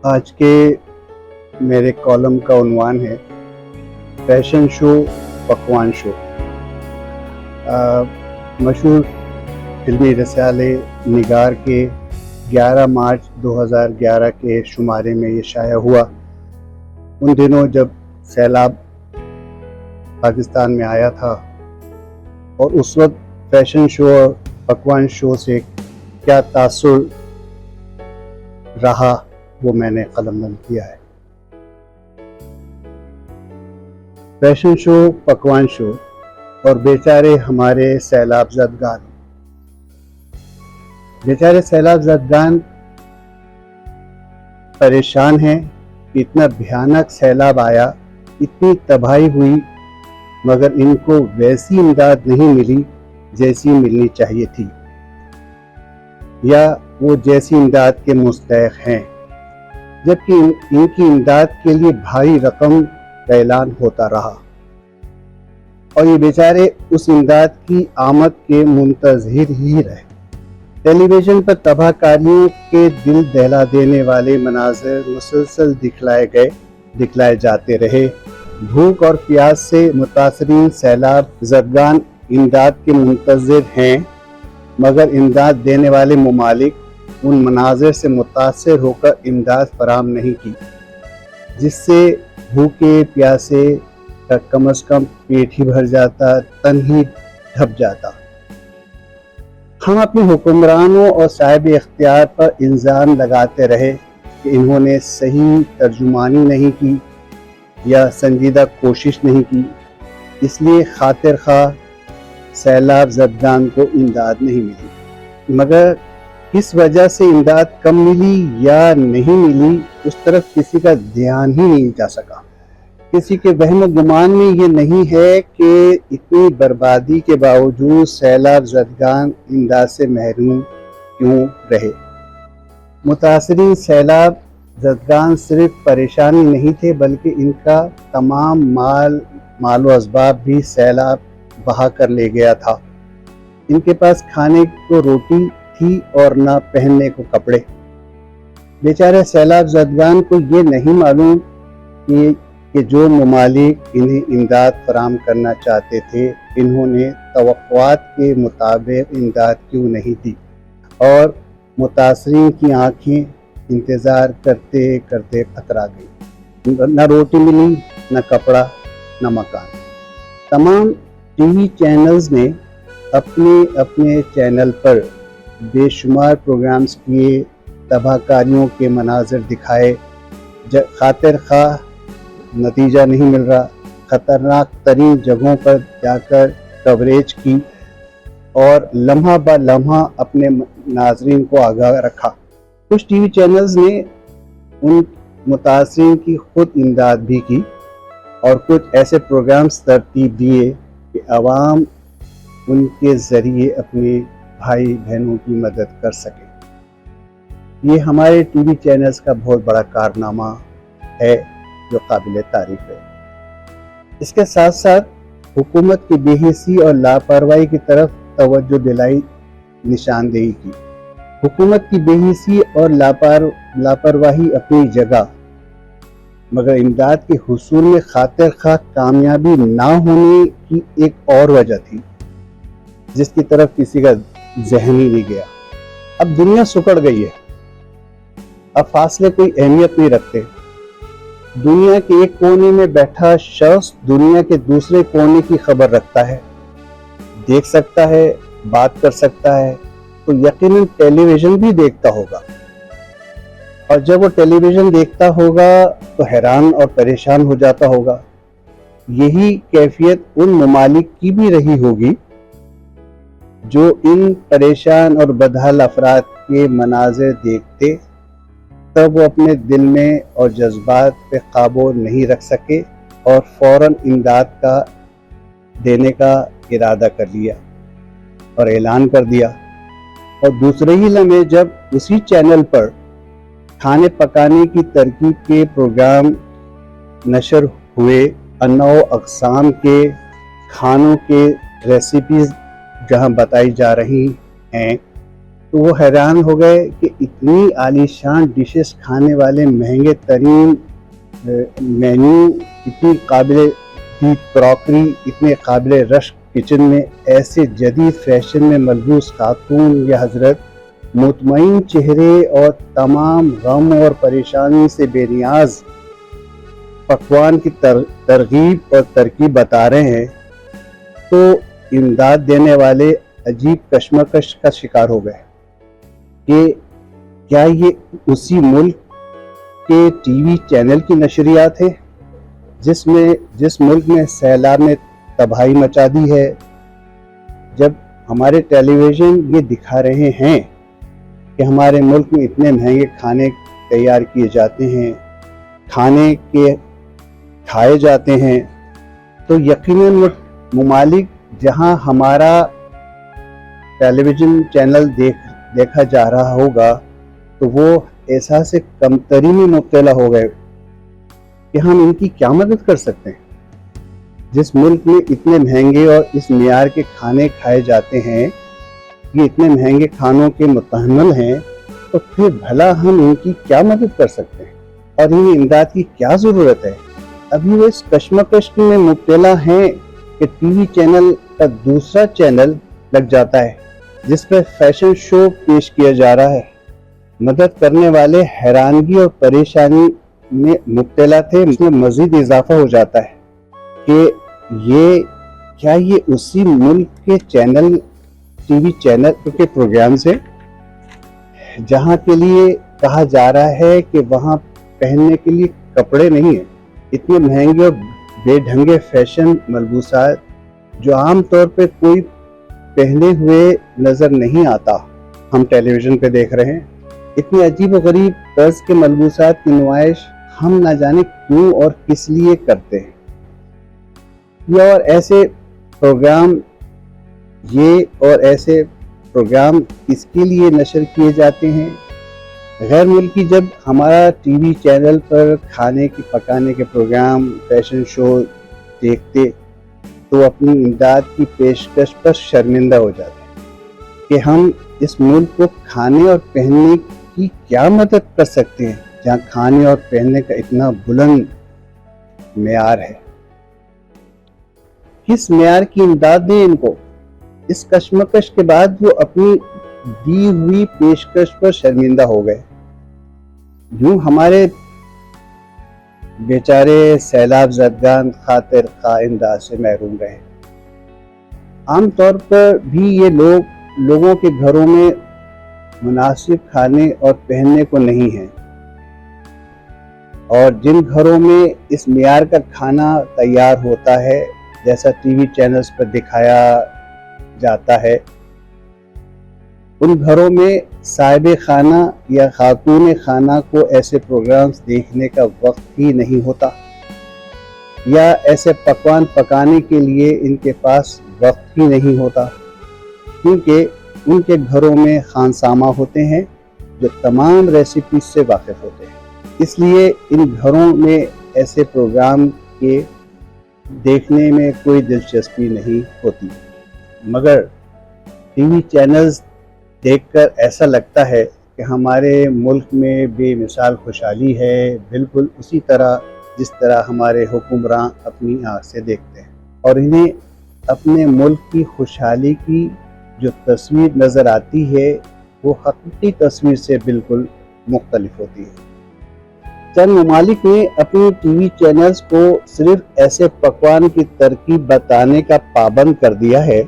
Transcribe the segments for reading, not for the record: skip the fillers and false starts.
آج کے میرے کالم کا عنوان ہے فیشن شو پکوان شو۔ مشہور فلمی رسالے نگار کے 11 مارچ 2011 کے شمارے میں یہ شائع ہوا۔ ان دنوں جب سیلاب پاکستان میں آیا تھا اور اس وقت فیشن شو اور پکوان شو سے کیا تاثر رہا وہ میں نے قلم بند کیا ہے۔ فیشن شو پکوان شو اور بیچارے ہمارے سیلاب زدگان۔ بیچارے سیلاب زدگان پریشان ہیں کہ اتنا بھیانک سیلاب آیا، اتنی تباہی ہوئی، مگر ان کو ویسی امداد نہیں ملی جیسی ملنی چاہیے تھی یا وہ جیسی امداد کے مستحق ہیں، جبکہ ان کی امداد کے لیے بھاری رقم کا اعلان ہوتا رہا اور یہ بیچارے اس امداد کی آمد کے منتظر ہی رہے۔ ٹیلی ویژن پر تباہ کاریوں کے دل دہلا دینے والے مناظر مسلسل دکھلائے جاتے رہے۔ بھوک اور پیاس سے متاثرین سیلاب زدگان امداد کے منتظر ہیں، مگر امداد دینے والے ممالک ان مناظر سے متاثر ہو کر امداد فراہم نہیں کی، جس سے بھوکے پیاسے کا کم از کم پیٹ ہی بھر جاتا، تن ہی ڈھپ جاتا۔ ہم اپنے حکمرانوں اور صاحب اختیار پر الزام لگاتے رہے کہ انہوں نے صحیح ترجمانی نہیں کی یا سنجیدہ کوشش نہیں کی، اس لیے خاطر خواہ سیلاب زدگان کو امداد نہیں ملی۔ مگر کس وجہ سے امداد کم ملی یا نہیں ملی، اس طرف کسی کا دھیان ہی نہیں جا سکا۔ کسی کے وہم و گمان میں یہ نہیں ہے کہ اتنی بربادی کے باوجود سیلاب زدگان امداد سے محروم کیوں رہے۔ متاثرین سیلاب زدگان صرف پریشانی نہیں تھے، بلکہ ان کا تمام مال و اسباب بھی سیلاب بہا کر لے گیا تھا۔ ان کے پاس کھانے کو روٹی تھی اور نہ پہننے کو کپڑے۔ بیچارے سیلاب زدگان کو یہ نہیں معلوم کہ جو ممالک انہیں امداد فراہم کرنا چاہتے تھے، انہوں نے توقعات کے مطابق امداد کیوں نہیں دی، اور متاثرین کی آنکھیں انتظار کرتے کرتے اترا گئی۔ نہ روٹی ملی، نہ کپڑا، نہ مکان۔ تمام ٹی وی چینلز نے اپنے چینل پر بے شمار پروگرامز کیے، تباہ کاریوں کے مناظر دکھائے، خاطر خواہ نتیجہ نہیں مل رہا، خطرناک ترین جگہوں پر جا کر کوریج کی اور لمحہ بہ لمحہ اپنے ناظرین کو آگاہ رکھا۔ کچھ ٹی وی چینلز نے ان متاثرین کی خود امداد بھی کی اور کچھ ایسے پروگرامز ترتیب دیے کہ عوام ان کے ذریعے اپنے بھائی بہنوں کی مدد کر سکے۔ یہ ہمارے ٹی وی چینلز کا بہت بڑا کارنامہ ہے جو قابل تعریف ہے۔ اس کے ساتھ ساتھ حکومت کی بے حسی اور لاپرواہی کی طرف توجہ دلائی، نشاندہی کی۔ حکومت کی بے حسی اور لاپرواہی اپنی جگہ، مگر امداد کے حصول میں خاطر خواہ کامیابی نہ ہونے کی ایک اور وجہ تھی، جس کی طرف کسی کا ذہن ہی نہیں گیا۔ اب دنیا سکڑ گئی ہے، اب فاصلے کوئی اہمیت نہیں رکھتے۔ دنیا کے ایک کونے میں بیٹھا شخص دنیا کے دوسرے کونے کی خبر رکھتا ہے، دیکھ سکتا ہے، بات کر سکتا ہے، تو یقیناً ٹیلی ویژن بھی دیکھتا ہوگا، اور جب وہ ٹیلی ویژن دیکھتا ہوگا تو حیران اور پریشان ہو جاتا ہوگا۔ یہی کیفیت ان ممالک کی بھی رہی ہوگی جو ان پریشان اور بدحال افراد کے مناظر دیکھتے، تب وہ اپنے دل میں اور جذبات پہ قابو نہیں رکھ سکے اور فوراً امداد دینے کا ارادہ کر لیا اور اعلان کر دیا، اور دوسرے ہی لمحے جب اسی چینل پر کھانے پکانے کی ترکیب کے پروگرام نشر ہوئے، انواع اقسام کے کھانوں کے ریسیپیز جہاں بتائی جا رہی ہیں، تو وہ حیران ہو گئے کہ اتنی عالیشان ڈشز کھانے والے مہنگے ترین مینیو، اتنی قابل دید کراکری، اتنے قابل رشک کچن میں ایسے جدید فیشن میں ملبوس خاتون یا حضرت مطمئن چہرے اور تمام غم اور پریشانی سے بے نیاز پکوان کی ترغیب اور ترکیب بتا رہے ہیں، تو امداد دینے والے عجیب کشمکش کا شکار ہو گئے کہ کیا یہ اسی ملک کے ٹی وی چینل کی نشریات ہے جس ملک میں سیلاب نے تباہی مچا دی ہے؟ جب ہمارے ٹیلی ویژن یہ دکھا رہے ہیں کہ ہمارے ملک میں اتنے مہنگے کھانے تیار کیے جاتے ہیں، کھانے کے کھائے جاتے ہیں، تو یقیناً ممالک جہاں ہمارا ٹیلی ویژن چینل دیکھا جا رہا ہوگا تو وہ احساس کمتری میں مبتلا ہو گئے کہ ہم ان کی کیا مدد کر سکتے ہیں۔ جس ملک میں اتنے مہنگے اور اس معیار کے کھانے کھائے جاتے ہیں، یہ اتنے مہنگے کھانوں کے متحمل ہیں، تو پھر بھلا ہم ان کی کیا مدد کر سکتے ہیں اور انہیں امداد کی کیا ضرورت ہے؟ ابھی وہ اس کشمکش میں مبتلا ہیں کہ ٹی وی چینل کا دوسرا چینل لگ جاتا ہے جس پہ فیشن شو پیش کیا جا رہا ہے۔ مدد کرنے والے حیرانگی اور پریشانی میں مبتلا تھے، اس میں مزید اضافہ ہو جاتا ہے کہ یہ اسی ملک کے چینل، ٹی وی چینل کے پروگرام سے جہاں کے لیے کہا جا رہا ہے کہ وہاں پہننے کے لیے کپڑے نہیں ہیں، اتنے مہنگے اور بے ڈھنگے فیشن ملبوسات جو عام طور پہ کوئی پہنے ہوئے نظر نہیں آتا ہم ٹیلی ویژن پہ دیکھ رہے ہیں۔ اتنے عجیب و غریب طرز کے ملبوسات کی نمائش ہم نہ جانے کیوں اور کس لیے کرتے ہیں۔ یہ اور ایسے پروگرام کس کے لیے نشر کیے جاتے ہیں؟ غیر ملکی جب ہمارا ٹی وی چینل پر کھانے کی پکانے کے پروگرام، فیشن شو دیکھتے تو اپنی امداد کی پیشکش پر شرمندہ ہو جاتے ہیں کہ ہم اس ملک کو کھانے اور پہننے کی کیا مدد کر سکتے ہیں جہاں کھانے اور پہننے کا اتنا بلند معیار ہے۔ کس معیار کی امداد دیں ان کو؟ اس کشمکش کے بعد وہ اپنی دی ہوئی پیشکش پر شرمندہ ہو گئے۔ یوں ہمارے بیچارے سیلاب زدگان خاطر خواہ امداد سے محروم رہے۔ عام طور پر بھی یہ لوگوں کے گھروں میں مناسب کھانے اور پہننے کو نہیں ہے، اور جن گھروں میں اس معیار کا کھانا تیار ہوتا ہے جیسا ٹی وی چینلز پر دکھایا جاتا ہے، ان گھروں میں صاحب خانہ یا خاتون خانہ کو ایسے پروگرامز دیکھنے کا وقت ہی نہیں ہوتا، یا ایسے پکوان پکانے کے لیے ان کے پاس وقت ہی نہیں ہوتا، کیونکہ ان کے گھروں میں خانسامہ ہوتے ہیں جو تمام ریسیپیز سے واقف ہوتے ہیں۔ اس لیے ان گھروں میں ایسے پروگرام کے دیکھنے میں کوئی دلچسپی نہیں ہوتی، مگر ٹی وی چینلز دیکھ کر ایسا لگتا ہے کہ ہمارے ملک میں بے مثال خوشحالی ہے، بالکل اسی طرح جس طرح ہمارے حکمراں اپنی آنکھ سے دیکھتے ہیں، اور انہیں اپنے ملک کی خوشحالی کی جو تصویر نظر آتی ہے وہ حقیقی تصویر سے بالکل مختلف ہوتی ہے۔ چند ممالک نے اپنی ٹی وی چینلز کو صرف ایسے پکوان کی ترکیب بتانے کا پابند کر دیا ہے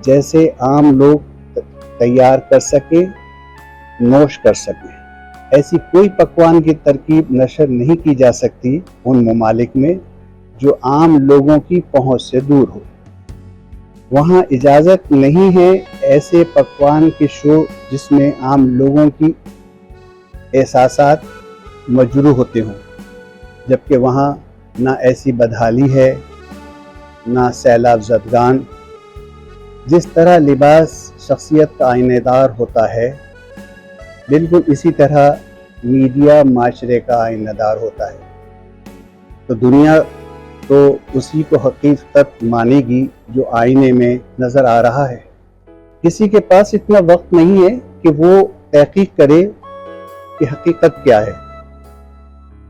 جیسے عام لوگ تیار کر سکیں، نوش کر سکیں۔ ایسی کوئی پکوان کی ترکیب نشر نہیں کی جا سکتی ان ممالک میں جو عام لوگوں کی پہنچ سے دور ہو۔ وہاں اجازت نہیں ہے ایسے پکوان کے شو جس میں عام لوگوں کی احساسات مجروح ہوتے ہوں، جبکہ وہاں نہ ایسی بدحالی ہے نہ سیلاب زدگان۔ جس طرح لباس شخصیت کا آئینہ دار ہوتا ہے، بالکل اسی طرح میڈیا معاشرے کا آئینہ دار ہوتا ہے، تو دنیا تو اسی کو حقیقت مانے گی جو آئینے میں نظر آ رہا ہے۔ کسی کے پاس اتنا وقت نہیں ہے کہ وہ تحقیق کرے کہ حقیقت کیا ہے،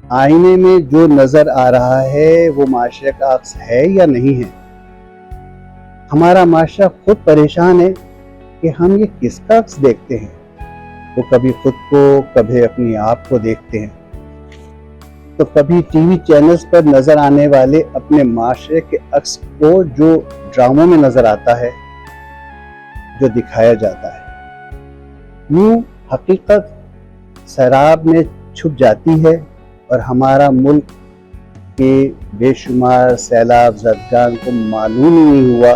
آئینے میں جو نظر آ رہا ہے وہ معاشرے کا عکس ہے یا نہیں ہے۔ ہمارا معاشرہ خود پریشان ہے کہ ہم یہ کس کا عکس دیکھتے ہیں۔ وہ کبھی خود کو، کبھی اپنی آپ کو دیکھتے ہیں، تو کبھی ٹی وی چینلز پر نظر آنے والے اپنے معاشرے کے عکس کو جو ڈراموں میں نظر آتا ہے، جو دکھایا جاتا ہے۔ یوں حقیقت سیراب میں چھپ جاتی ہے اور ہمارا ملک کے بے شمار سیلاب زدگان کو معلوم ہی نہیں ہوا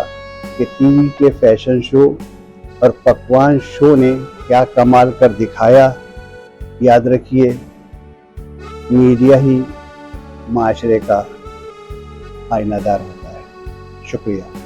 کہ ٹی وی کے فیشن شو اور پکوان شو نے کیا کمال کر دکھایا۔ یاد رکھیے، میڈیا ہی معاشرے کا آئینہ دار ہوتا ہے۔ شکریہ۔